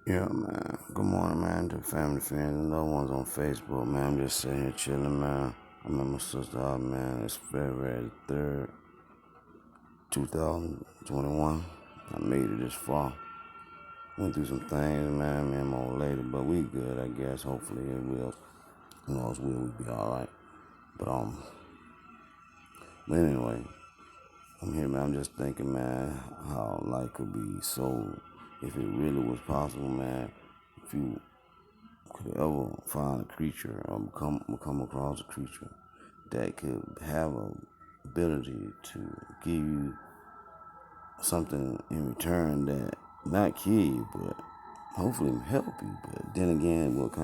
Yeah, man. Good morning, man. To family, friends, and loved ones on Facebook, man. I'm just sitting here chilling, man. I met my sister out, man. It's February 3rd, 2021. I made it this far. Went through some things, man. Me and my old lady, but we good, I guess. Hopefully it will. Who knows, will we be alright? But, but anyway, I'm here, man. I'm just thinking, man, how life could be so, if it really was possible, man. If you could ever find a creature or come across a creature that could have a ability to give you something in return that not kill you, but hopefully help you. But then again, what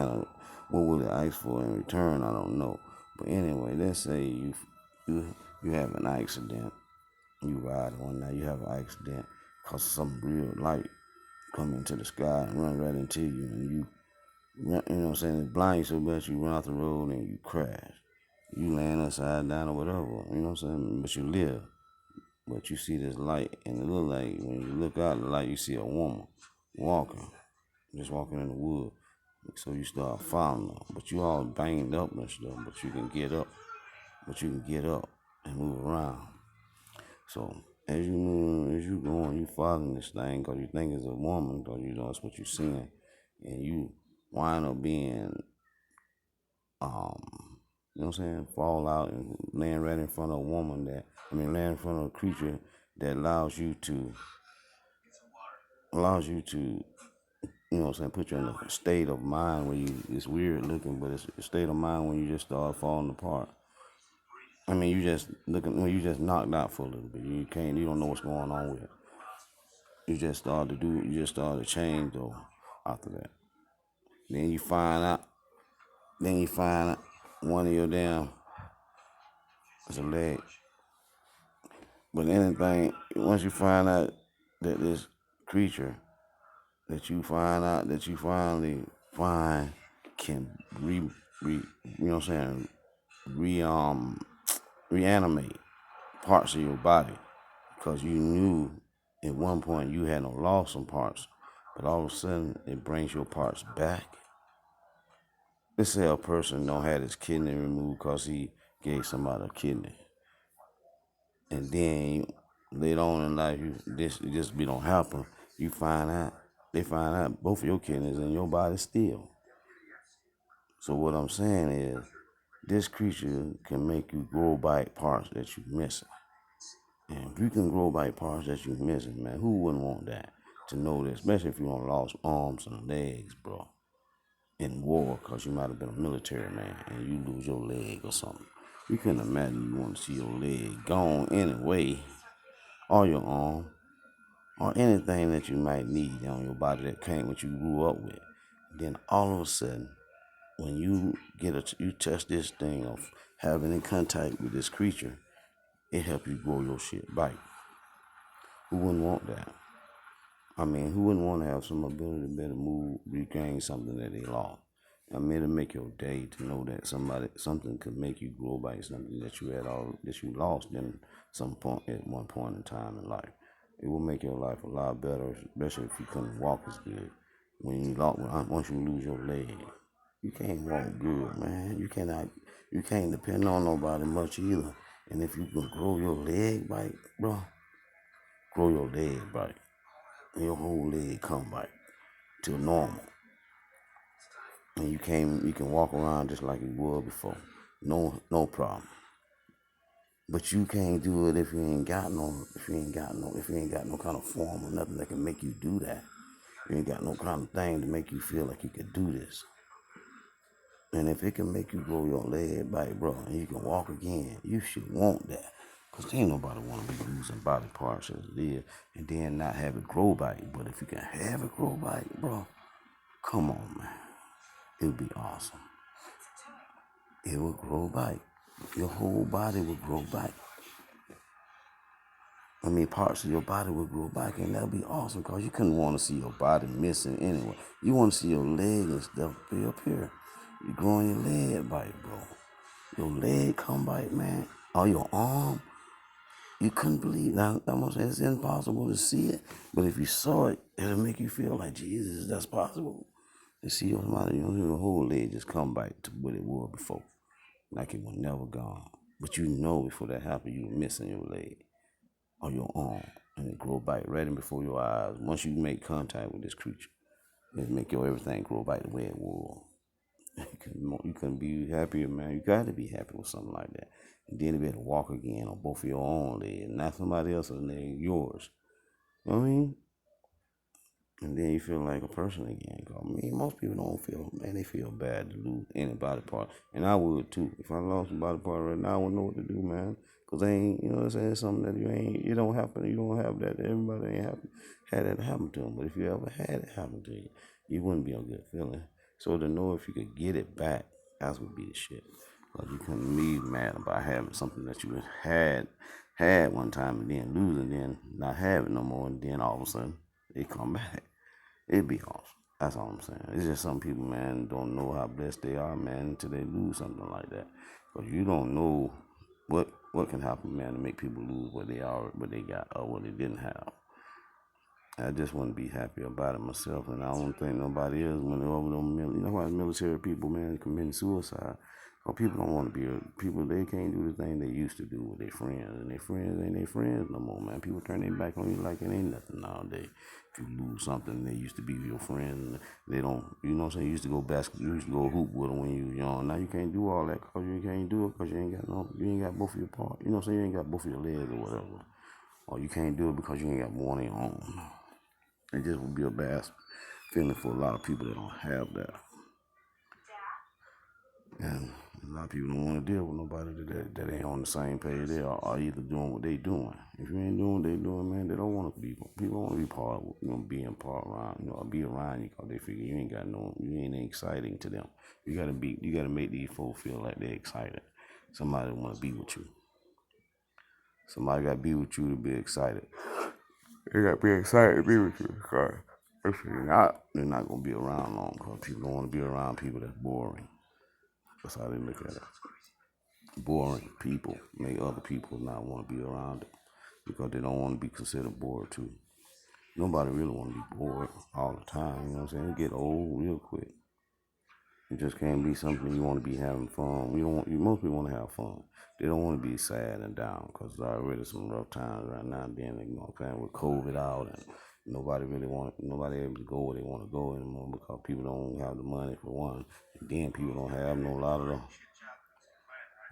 will it ask for in return? I don't know. But anyway, let's say you have an accident. You ride one night, you have an accident, cause some real light come into the sky and run right into you, and you know what I'm saying, it's blind you so bad you run off the road and you crash. You land upside down or whatever, you know what I'm saying? But you live. But you see this light, and it look like when you look out the light, you see a woman walking, just walking in the wood. So you start following her. But you all banged up and stuff, but you can get up. But you can get up and move around. So as you move, as you going, you following this thing because you think it's a woman, because you know that's what you're seeing. And you wind up being you know what I'm saying, fall out and land right in front of a woman land in front of a creature that allows you to, you know what I'm saying, put you in a state of mind where it's weird looking, but it's a state of mind when you just start falling apart. I mean, you just looking when you just knocked out for a little bit. You don't know what's going on with it. You just start to change though after that. Then you find out, one of your damn is a leg. But anything, once you find out that this creature that you finally find can you know what I'm saying, re reanimate parts of your body, because you knew at one point you had no lost some parts, but all of a sudden it brings your parts back. Let's say a person don't have his kidney removed because he gave somebody a kidney, and then later on in life, it just be don't happen. You find out they find out both of your kidneys in your body still. So what I'm saying is, this creature can make you grow back parts that you're missing. And if you can grow back parts that you're missing, man, who wouldn't want that? To know that, especially if you don't lost arms and legs, bro, in war, because you might have been a military man and you lose your leg or something. You couldn't imagine you want to see your leg gone anyway, or your arm, or anything that you might need on your body that came what you grew up with. Then all of a sudden, when you touch this thing of having in contact with this creature, it help you grow your shit back. Who wouldn't want that? I mean, who wouldn't want to have some ability to better move, regain something that they lost? I mean, it'll make your day to know that something could make you grow back something that you lost in some point at one point in time in life. It will make your life a lot better, especially if you couldn't walk as good. Once you lose your leg, you can't walk good, man. You can't depend on nobody much either. And if you can grow your leg back, bro, grow your leg back, and your whole leg come back to normal, and you can walk around just like you were before, no problem. But you can't do it if you ain't got no kind of form or nothing that can make you do that. You ain't got no kind of thing to make you feel like you could do this. And if it can make you grow your leg back, bro, and you can walk again, you should want that. Because ain't nobody want to be losing body parts as it is and then not have it grow back. But if you can have it grow back, bro, come on, man. It would be awesome. It would grow back. Your whole body would grow back. I mean, parts of your body would grow back, and that'd be awesome because you couldn't want to see your body missing anyway. You want to see your leg and stuff be up here. You growing your leg back, bro. Your leg come back, man. Or your arm. You couldn't believe. Now, I'm gonna say it's impossible to see it, but if you saw it, it'll make you feel like Jesus. That's possible. You see somebody, your whole leg just come back to what it was before, like it was never gone. But you know before that happened, you were missing your leg or your arm, and it grow back right in before your eyes. Once you make contact with this creature, it make your everything grow back the way it was. You couldn't be happier, man. You got to be happy with something like that. And then to be able to walk again on both of your own legs, not somebody else's leg, yours. You know what I mean? And then you feel like a person again. 'Cause, I mean, most people don't feel, man, they feel bad to lose any body part. And I would too. If I lost a body part right now, I wouldn't know what to do, man. Because they ain't, you know what I'm saying? It's something that you don't happen, you don't have that. Everybody ain't had that happen to them. But if you ever had it happen to you, you wouldn't be a good feeling. So to know if you could get it back, that's would be the shit. Because you couldn't be mad about having something that you had one time and then lose and then not have it no more. And then all of a sudden, it come back. It'd be awesome. That's all I'm saying. It's just some people, man, don't know how blessed they are, man, until they lose something like that. Because you don't know what can happen, man, to make people lose what they got, or what they didn't have. I just want to be happy about it myself, and I don't think nobody else. When they're over them, you know why military people, man, committing suicide. Or people don't want to be people. They can't do the thing they used to do with their friends, and their friends ain't their friends no more, man. People turn their back on you like it ain't nothing nowadays. If you lose something, they used to be your friend. They don't, you know what I'm saying? You used to go basketball, you used to go hoop with them when you were young. Now you can't do all that because you can't do it because you ain't got both of your parts. You know what I'm saying? You ain't got both of your legs or whatever. Or you can't do it because you ain't got one of your own. It just would be a bad feeling for a lot of people that don't have that. And a lot of people don't want to deal with nobody that ain't on the same page. They are either doing what they doing. If you ain't doing what they doing, man, they don't want to be. People don't want to be part of, being part around, or be around you because they figure you ain't exciting to them. You gotta make these folks feel like they're excited. Somebody want to be with you. Somebody got to be with you to be excited. They got to be excited to be with you. Because if they're not going to be around long because people don't want to be around people that's boring. That's how they look at it. Boring people make other people not want to be around it because they don't want to be considered bored too. Nobody really want to be bored all the time. You know what I'm saying? It get old real quick. It just can't be something you want to be having fun. Most people want to have fun. They don't want to be sad and down because there's already some rough times right now and then. You know what I'm saying? With COVID out and nobody able to go where they want to go anymore because people don't have the money for one. And then people don't have no lot of the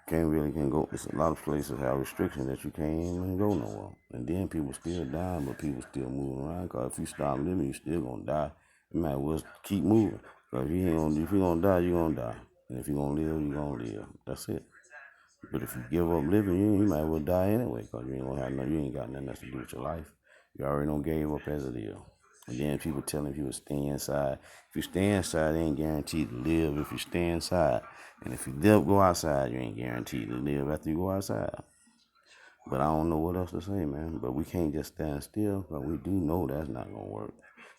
can't go. It's a lot of places have restrictions that you can't even go nowhere. And then people still dying, but people still moving around. Cause if you stop living, you still gonna die. You might as well keep moving. Cause if you gonna die, you gonna die. And if you gonna live, you gonna live. That's it. But if you give up living, you might as well die anyway. Cause you ain't got nothing else to do with your life. You already done gave up as it is. And then people telling you to stay inside. If you stay inside, they ain't guaranteed to live if you stay inside. And if you go outside, you ain't guaranteed to live after you go outside. But I don't know what else to say, man. But we can't just stand still, because we do know that's not going to work.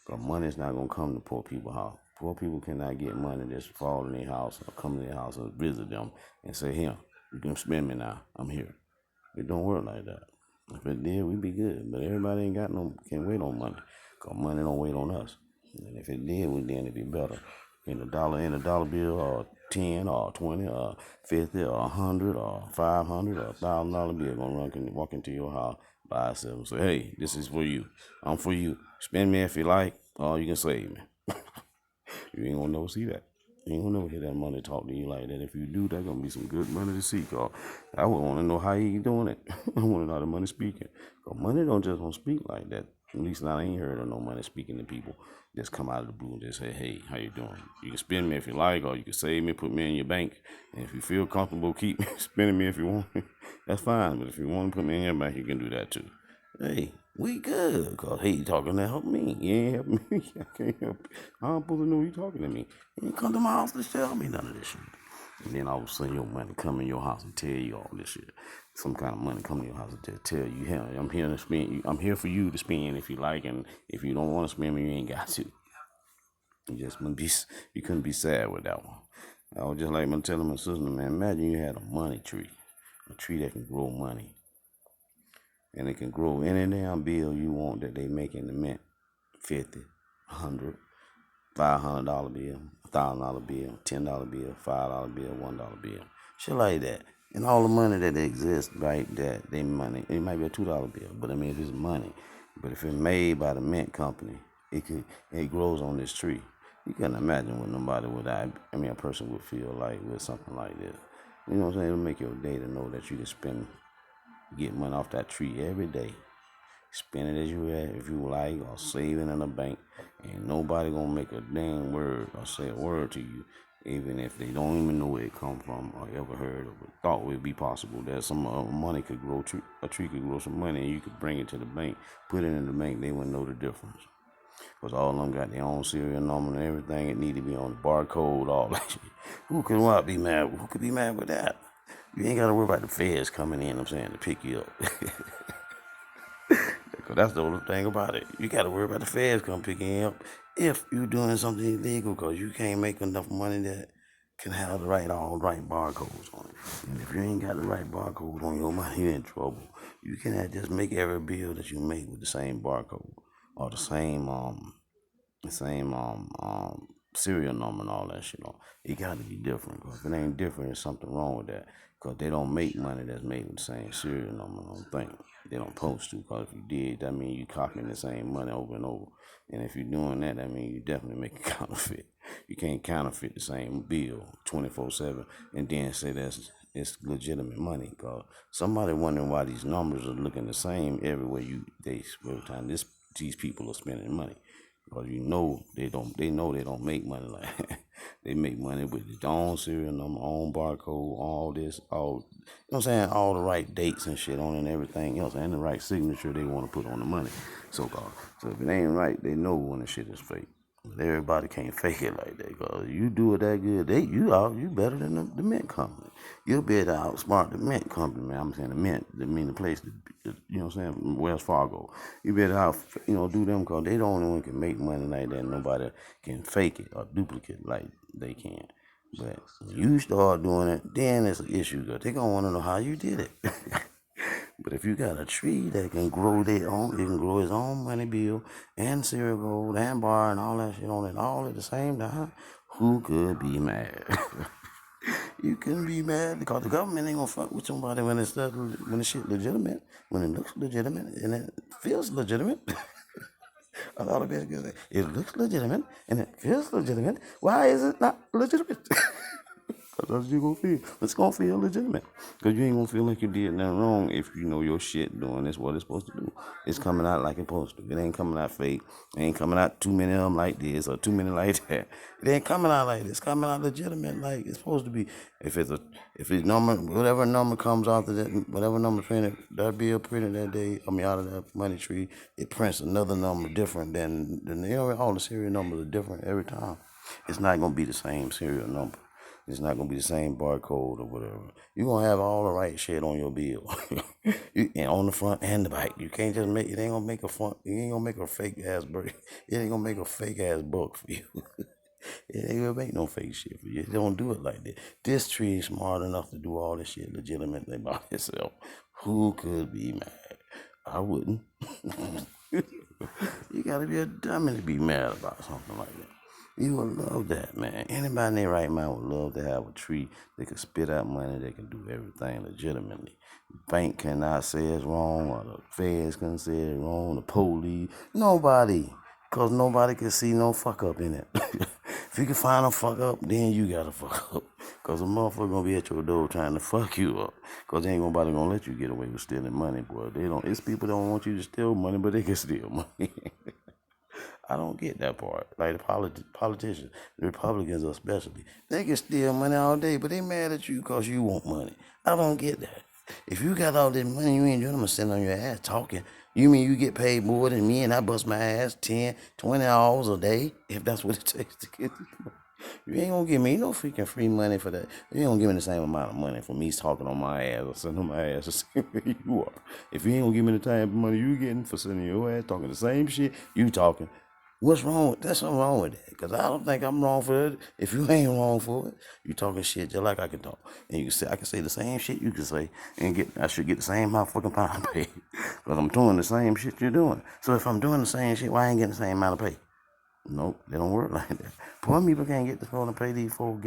Because money's not going to come to poor people's house. Poor people cannot get money just fall in their house or come to their house and visit them and say, here, you can spend me now. I'm here. It don't work like that. If it did, we'd be good. But everybody can't wait on money. Because money don't wait on us. And if it did, then it'd be better. In a dollar bill, or 10 or 20 or 50 or 100 or 500 or $1,000 bill gonna walk into your house by itself and say, hey, this is for you. I'm for you. Spend me if you like, or you can save me. You ain't gonna never see that. You ain't gonna never hear that money talk to you like that. If you do, that's gonna be some good money to see. Cause I would want to know how you doing it. I want to know how the money speaking. Cause money don't just want to speak like that. At least I ain't heard of no money speaking to people. Just come out of the blue and just say, hey, how you doing? You can spend me if you like, or you can save me, put me in your bank. And if you feel comfortable, keep spending me if you want. That's fine. But if you want to put me in your bank, you can do that too. Hey, we good. Cause he talking to help me. You ain't helping me. I can't help. I'm supposed to know you talking to me. You ain't come to my house to tell me none of this shit. And then all of a sudden your money come in your house and tell you all this shit. Some kind of money come in your house and just tell you, hell, I'm here to spend. I'm here for you to spend if you like, and if you don't want to spend me, you ain't got to. You couldn't be sad with that one. I was just like telling my sister, man, imagine you had a money tree, a tree that can grow money. and it can grow any damn bill you want that they make in the mint. 50, 100, $500 bill, $1,000 bill, $10 bill, $5 bill, $1 bill, shit like that. And all the money that exists, right? That they money, it might be a $2 bill, but I mean, if it's money, but if it's made by the mint company, it grows on this tree. You can't imagine what a person would feel like with something like this. You know what I'm saying? It'll make your day to know that you can get money off that tree every day. Spend it as you if you like, or save it in a bank. Ain't nobody gonna make a dang word or say a word to you, even if they don't even know where it come from or ever heard of it. Thought it would be possible that some money could grow, a tree could grow some money, and you could bring it to the bank, put it in the bank. They wouldn't know the difference. Because all of them got their own serial number and everything. It need to be on the barcode, all that shit. Who could be mad? Who could be mad with that? You ain't got to worry about the feds coming in, to pick you up. Because that's the only thing about it. You got to worry about the feds come picking you up if you're doing something illegal, because you can't make enough money that can have all the right barcodes on it. And if you ain't got the right barcode on your money, you're in trouble. You can't just make every bill that you make with the same barcode or the same serial number and all that shit. It got to be different. Because if it ain't different, there's something wrong with that. Because they don't make money that's made with the same serial number. I don't think they don't supposed to. Because if you did, that means you copying the same money over and over. And if you're doing that, that means you definitely make a counterfeit. You can't counterfeit the same bill 24/7 and then say it's legitimate money. Because somebody wondering why these numbers are looking the same everywhere every time these people are spending money. Because they know they don't make money like that. They make money with their own serial number, own barcode, all this, all, you know what I'm saying, all the right dates and shit on it and everything else, and the right signature they want to put on the money, so-called. So if it ain't right, they know when the shit is fake. But everybody can't fake it like that, because you do it that good, you better than the mint company. You'll be able to outsmart the mint company, man. I'm saying the mint, the place, you know what I'm saying, Wells Fargo. You better do them, because they the only one can make money like that. Nobody can fake it or duplicate like they can. But when you start doing it, then it's an issue, because they're going to want to know how you did it. But if you got a tree that can grow it can grow its own money bill and cereal gold and bar and all that shit on it all at the same time, who could be mad? You couldn't be mad, because the government ain't gonna fuck with somebody when the shit legitimate, when it looks legitimate and it feels legitimate. A lot of people say it looks legitimate and it feels legitimate. Why is it not legitimate? Because that's what you're going to feel. It's going to feel legitimate. Because you ain't going to feel like you did nothing wrong if you know your shit doing this, what it's supposed to do. It's coming out like it's supposed to. It ain't coming out fake. It ain't coming out too many of them like this or too many like that. It ain't coming out like this. It's coming out legitimate like it's supposed to be. If it's number, whatever number comes out of that, whatever number printed, that bill printed that day, out of that money tree, it prints another number different than all the serial numbers are different every time. It's not going to be the same serial number. It's not going to be the same barcode or whatever. You're going to have all the right shit on your bill. And on the front and the back. You can't just it ain't going to make a front, it ain't going to make a fake ass break. It ain't going to make a fake ass buck for you. It ain't going to make no fake shit for you. They don't do it like that. This tree is smart enough to do all this shit legitimately by itself. Who could be mad? I wouldn't. You got to be a dummy to be mad about something like that. You would love that, man. Anybody in their right mind would love to have a tree that could spit out money, that can do everything legitimately. Bank cannot say it's wrong, or the feds can say it's wrong, the police, nobody. Because nobody can see no fuck up in it. If you can find a fuck up, then you got to fuck up. Because a motherfucker going to be at your door trying to fuck you up. Because ain't nobody going to let you get away with stealing money, boy. It's people don't want you to steal money, but they can steal money. I don't get that part. Like the politicians, the Republicans especially, they can steal money all day, but they mad at you because you want money. I don't get that. If you got all this money, you ain't doing them sitting on your ass talking. You mean you get paid more than me and I bust my ass 10, 20 hours a day, if that's what it takes to get this money? You ain't gonna give me no freaking free money for that. You ain't gonna give me the same amount of money for me talking on my ass or sitting on my ass the same way you are. If you ain't gonna give me the type of money you getting for sitting on your ass talking the same shit you talking, What's wrong with there's something wrong with that? Because I don't think I'm wrong for it. If you ain't wrong for it, you talking shit just like I can talk. And you can say I can say the same shit you can say and get I should get the same motherfucking pound of pay. Because I'm doing the same shit you're doing. So if I'm doing the same shit, why I ain't getting the same amount of pay? Nope, they don't work like that. Poor people can't get the phone to pay these folks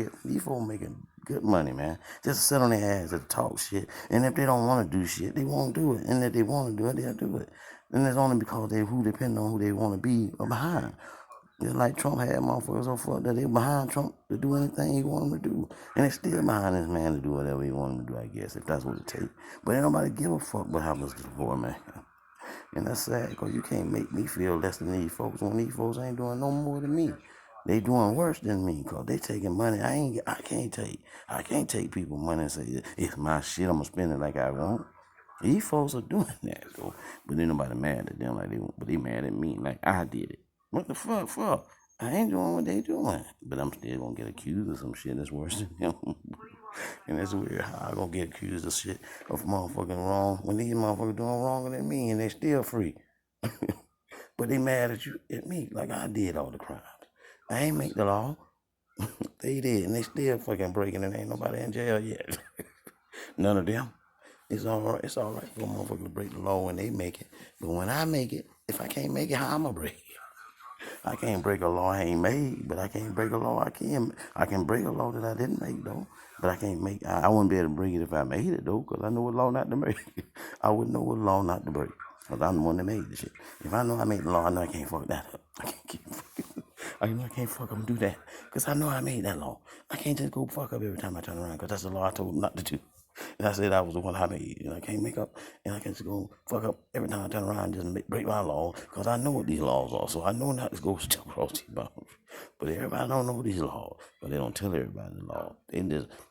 making good money, man. Just sit on their ass and talk shit. And if they don't want to do shit, they won't do it. And if they want to do it, they'll do it. And it's only because they who depend on who they want to be or behind. Just like Trump had motherfuckers so fucked that they behind Trump to do anything he want them to do. And they still behind this man to do whatever he want him to do, I guess, if that's what it takes. But ain't nobody give a fuck what happens to the poor man. And that's sad because you can't make me feel less than these folks when these folks ain't doing no more than me. They doing worse than me because they taking money. I can't take people money and say, it's my shit, I'm going to spend it like I want. These folks are doing that, though. But ain't nobody mad at them like they want. But they mad at me like I did it. What the fuck? I ain't doing what they doing. But I'm still going to get accused of some shit that's worse than them. And it's weird how I gonna get accused of shit of motherfucking wrong when these motherfuckers doing wronger than me and they still free. But they mad at me like I did all the crimes. I ain't make the law. They did, and they still fucking breaking it. Ain't nobody in jail yet. None of them. It's all right. It's all right for a motherfucker to break the law when they make it. But when I make it, if I can't make it, how I'ma break it? I can't break a law I ain't made, but I can't break a law I can break a law that I didn't make though. But I can't make. I wouldn't be able to break it if I made it though, cause I know what law not to break. I wouldn't know what law not to break, cause I'm the one that made the shit. If I know I made the law, I know I can't fuck that up. I can't keep fucking. I know I can't fuck up and do that, cause I know I made that law. I can't just go fuck up every time I turn around, cause that's the law I told them not to do. And I said I was the one I made, and I can't make up, and I can just go fuck up every time I turn around and just break my law, because I know what these laws are, so I know not to go across these boundaries. But everybody don't know these laws, but they don't tell everybody the law.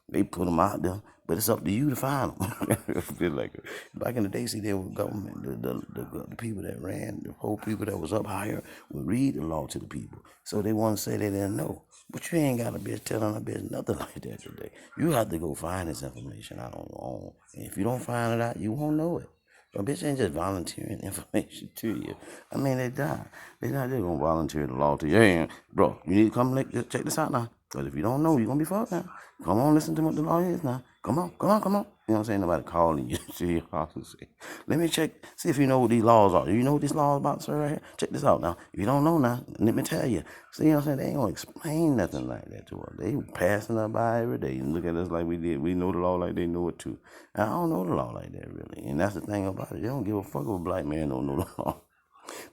They put them out there, but it's up to you to find them. Feel like back in the day, see, there was government, the people that ran, the whole people that was up higher would read the law to the people, so they want to say they didn't know. But you ain't got a bitch telling a bitch nothing like that today. You have to go find this information out on your own. And if you don't find it out, you won't know it. A bitch ain't just volunteering information to you. I mean, they die. They not just gonna volunteer the law to you. Hey, bro, you need to come check this out now. Because if you don't know, you're gonna be fucked now. Come on, listen to what the law is now. Come on. You know what I'm saying? Nobody calling you to your house and say, let me check, see if you know what these laws are. You know what these laws about, sir, right here? Check this out now. If you don't know now, let me tell you. See what I'm saying? They ain't gonna explain nothing like that to us. They passing us by every day and look at us like we did. We know the law like they know it too. And I don't know the law like that really. And that's the thing about it. They don't give a fuck if a black man don't know the law.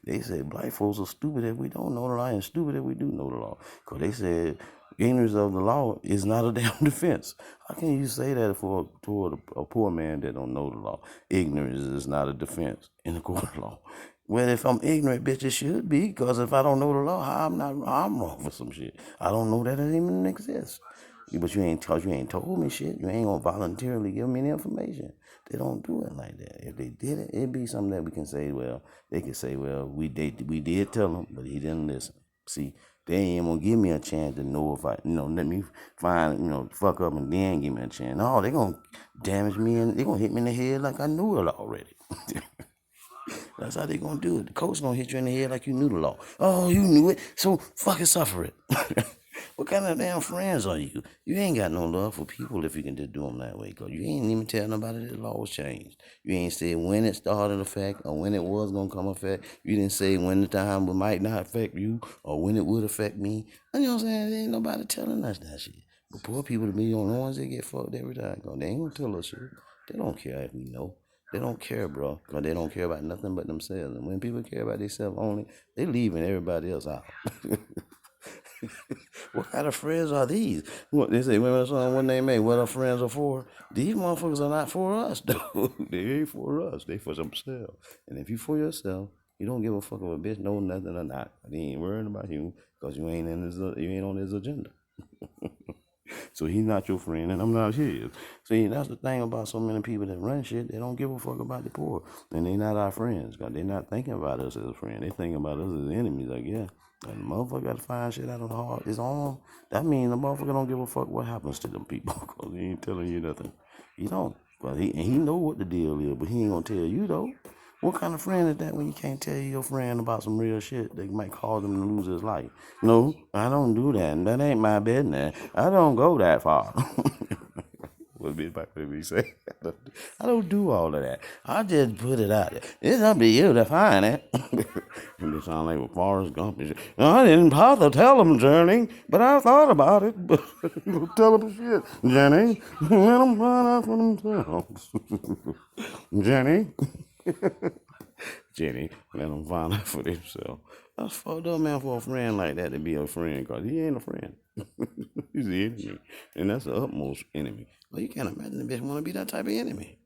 They said black folks are stupid if we don't know the law and stupid if we do know the law. Because they said ignorance of the law is not a damn defense. How can you say that toward a poor man that don't know the law? Ignorance is not a defense in the court of law. Well, if I'm ignorant, bitch, it should be. Because if I don't know the law, I'm wrong for some shit. I don't know that it even exists. But you ain't told me shit. You ain't gonna voluntarily give me the information. They don't do it like that. If they did it, it'd be something that we can say. Well, they could say, well, we did tell him, but he didn't listen. See, they ain't gonna give me a chance to know if I, let me find, fuck up and then give me a chance. No, they gonna damage me and they gonna hit me in the head like I knew it already. That's how they gonna do it. The coach gonna hit you in the head like you knew the law. Oh, you knew it, so fucking suffer it. What kind of damn friends are you? You ain't got no love for people if you can just do them that way. Cause you ain't even tell nobody that the law was changed. You ain't said when it started effect or when it was gonna come effect. You didn't say when the time might not affect you or when it would affect me. And you know what I'm saying? There ain't nobody telling us that shit. But poor people to be on the ones that get fucked every time. Cause they ain't gonna tell us shit. They don't care if we know. They don't care, bro, because they don't care about nothing but themselves. And when people care about themselves only, they leaving everybody else out. What kind of friends are these? What they say, remember that song, what they make, what our friends are for? These motherfuckers are not for us, though. They ain't for us. They for themselves. And if you for yourself, you don't give a fuck if a bitch know nothing or not. They ain't worrying about you because you ain't on his agenda. So he's not your friend, and I'm not his. See, that's the thing about so many people that run shit. They don't give a fuck about the poor, and they not our friends. Cause they not thinking about us as a friend. They thinking about us as enemies. Like, yeah, and the motherfucker got to find shit out of the heart. It's on. That means the motherfucker don't give a fuck what happens to them people, cause he ain't telling you nothing. He don't. But he know what the deal is, but he ain't gonna tell you though. What kind of friend is that when you can't tell your friend about some real shit that might cause him to lose his life? No, I don't do that. And that ain't my business. I don't go that far. What be back what we say? I don't do all of that. I just put it out there. It's up to you to find it. You sound like Forrest Gump. I didn't bother tell him, Journey, but I thought about it. But tell him shit, Jenny. Let them find out for themselves. Jenny. Jenny, let them find out for themselves. That's fucked up, man, for a friend like that to be a friend, because he ain't a friend. He's the enemy. And that's the utmost enemy. Well, you can't imagine the bitch want to be that type of enemy.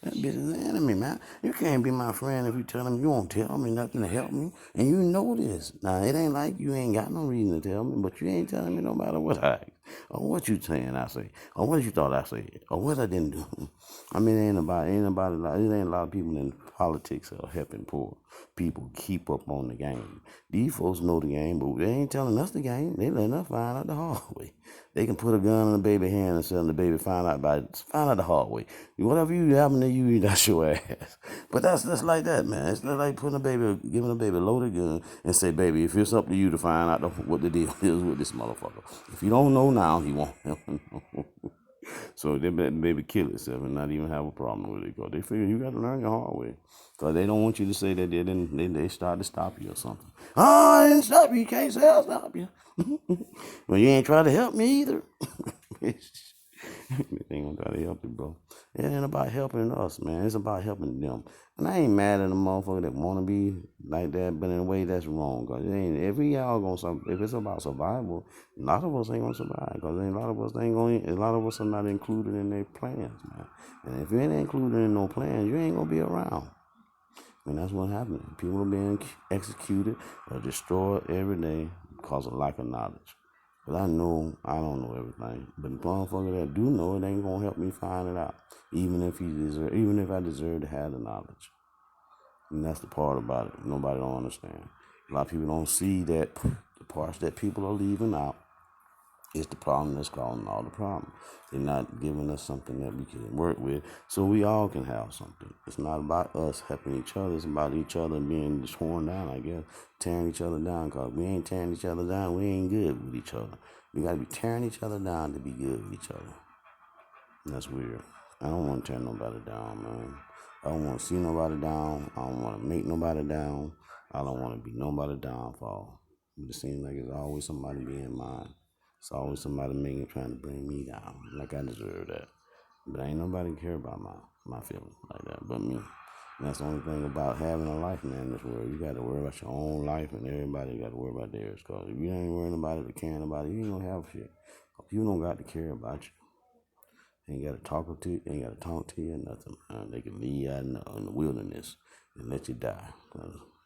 That bitch is an enemy, man. You can't be my friend if you tell him you won't tell me nothing to help me. And you know this. Now, it ain't like you ain't got no reason to tell me, but you ain't telling me no matter what I ask, or what you saying I say, or what you thought I said, or what I didn't do. I mean, it ain't about a lot. It ain't a lot of people in politics are helping poor people keep up on the game. These folks know the game, but they ain't telling us the game. They letting us find out the hard way. They can put a gun in the baby hand and tell the baby find out the hard way. Whatever you happen to you, that's your ass. But that's like that, man. It's like giving a baby a loaded gun and say, baby, if it's up to you to find out what the deal is with this motherfucker. If you don't know now, he won't ever know. So they let the baby kill itself and not even have a problem with it, because they figure you got to learn the hard way. Because they don't want you to say that they started to stop you or something. Oh, I didn't stop you. You can't say I stop you. Well, you ain't trying to help me either. They ain't gonna try to help you, bro. It ain't about helping us, man. It's about helping them. And I ain't mad at a motherfucker that wanna be like that, but in a way that's wrong. Cause it ain't if it's about survival, a lot of us ain't gonna survive. Cause a lot of us are not included in their plans, man. And if you ain't included in no plans, you ain't gonna be around. And that's what's happening. People are being executed or destroyed every day because of lack of knowledge. But I don't know everything. But the motherfucker that do know it ain't gonna help me find it out. Even if I deserve to have the knowledge. And that's the part about it. Nobody don't understand. A lot of people don't see that the parts that people are leaving out is the problem that's causing all the problems. They're not giving us something that we can work with so we all can have something. It's not about us helping each other. It's about each other being torn down, I guess. Tearing each other down, because we ain't tearing each other down. We ain't good with each other. We got to be tearing each other down to be good with each other. And that's weird. I don't want to tear nobody down, man. I don't want to see nobody down. I don't want to make nobody down. I don't want to be nobody downfall. But it seems like it's always somebody being mine. It's always somebody trying to bring me down, like I deserve that. But ain't nobody care about my feelings like that but me. And that's the only thing about having a life, man, in this world. You got to worry about your own life, and everybody got to worry about theirs. Because if you ain't worrying about it or caring about it, you ain't going to have shit. People don't got to care about you. Ain't got to talk to you, or nothing. They can leave you out in the wilderness and let you die.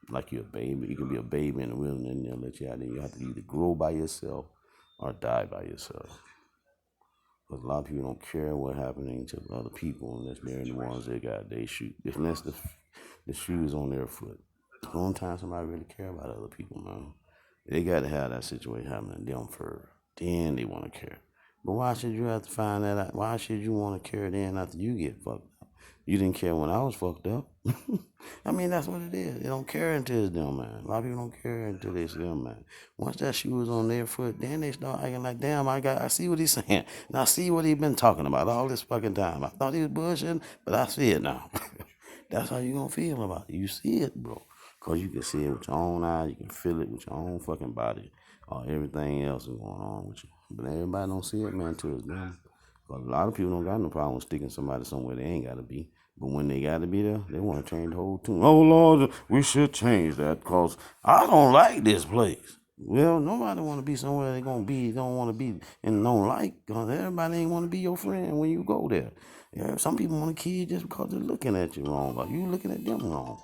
Like you're a baby. You can be a baby in the wilderness and they'll let you out there. You have to either grow by yourself or die by yourself. Because a lot of people don't care what's happening to other people unless they're the ones that got they shoot. Unless the shoes on their foot. The only time somebody really care about other people, man. They got to have that situation happening to them first. Then they want to care. But why should you have to find that out? Why should you want to care then after you get fucked up? You didn't care when I was fucked up. I mean, that's what it is. They don't care until it's them, man. A lot of people don't care until it's them, man. Once that shoe is on their foot, then they start acting like, damn, I see what he's saying. And I see what he's been talking about all this fucking time. I thought he was bullshitting, but I see it now. That's how you gonna feel about it. You see it, bro. Because you can see it with your own eyes. You can feel it with your own fucking body. Or everything else is going on with you. But everybody don't see it, man, till it's them. Because a lot of people don't got no problem with sticking somebody somewhere they ain't got to be. But when they got to be there, they want to change the whole tune. Oh, Lord, we should change that because I don't like this place. Well, nobody want to be somewhere they don't want to be and don't like. Because everybody ain't want to be your friend when you go there. Yeah, some people want to kill you just because they're looking at you wrong. Or you looking at them wrong.